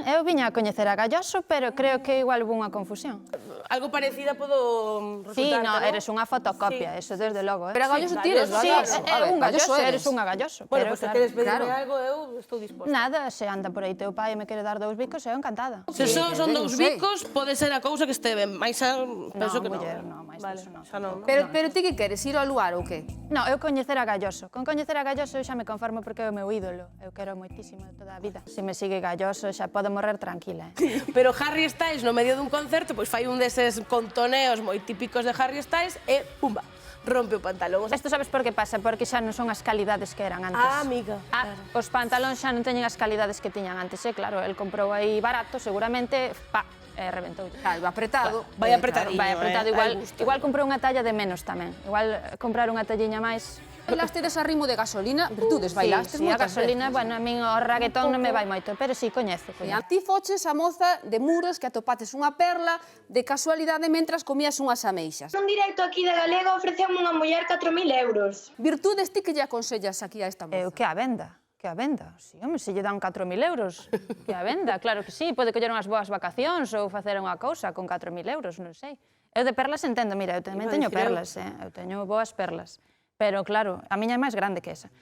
eu viña a coñecer a Galloso, pero creo que igual hubo unha confusión. Algo parecida podo Sí, resultar, no, eres unha fotocopia, eso desde logo. Pero a Galloso tires, Sí, Galloso. é un Galloso, eres. eres unha Galloso. Bueno, pero, pois se claro, queres pedirme claro. algo, eu estou disposta. Nada, se anda por aí teu pai e me quere dar 2 bicos, eu encantada. Se só son non 2 sei. bicos, pode ser a cousa que este ben, máis penso que non. muller, non, máis Vale, diso non. xa non. Pero ti que queres, ir ao lugar ou que? No, eu coñecer a Galloso. Con coñecer a Galloso eu xa me conformo porque é o meu ídolo. Eu quero moitísimo de toda a vida. Se me sigue Galloso xa podo morrer tranquila. Pero Harry Styles, no medio dun concerto, pois fai un deses contoneos moi típicos de Harry Styles e, pumba, rompe o pantalón. Isto sabes por que pasa? Porque xa non son as calidades que eran antes. Ah, amiga, Os pantalóns xa non teñen as calidades que tiñan antes, claro, el comprou aí barato, seguramente, reventou. Claro, apretado. vai apretadiño, Vai apretado, hai igual, gusto. igual comprou unha talla de menos tamén. Igual comprar unha talliña máis. Bailastedes a ritmo de gasolina, virtudes, bailastes Sí, a moitas gasolina, veces. bueno, a min o reggaetón non me vai moito, pero sí, coñezo. E a ti foches a moza de Muros que atopates unha perla de casualidade mentras comías unhas ameixas. Nun directo aquí da Galega ofreceume unha muller 4.000 euros. Virtudes, ti que lle aconsellas aquí a esta moza? Que a venda. Que a venda, si, home, se lle dan 4.000 euros, que a venda, claro que sí, pode coller unhas boas vacacións ou facer unha cousa con 4.000 euros, non sei. Eu de perlas entendo, mira, eu tamén teño perlas, eu teño boas perlas, pero claro, a miña é máis grande que esa.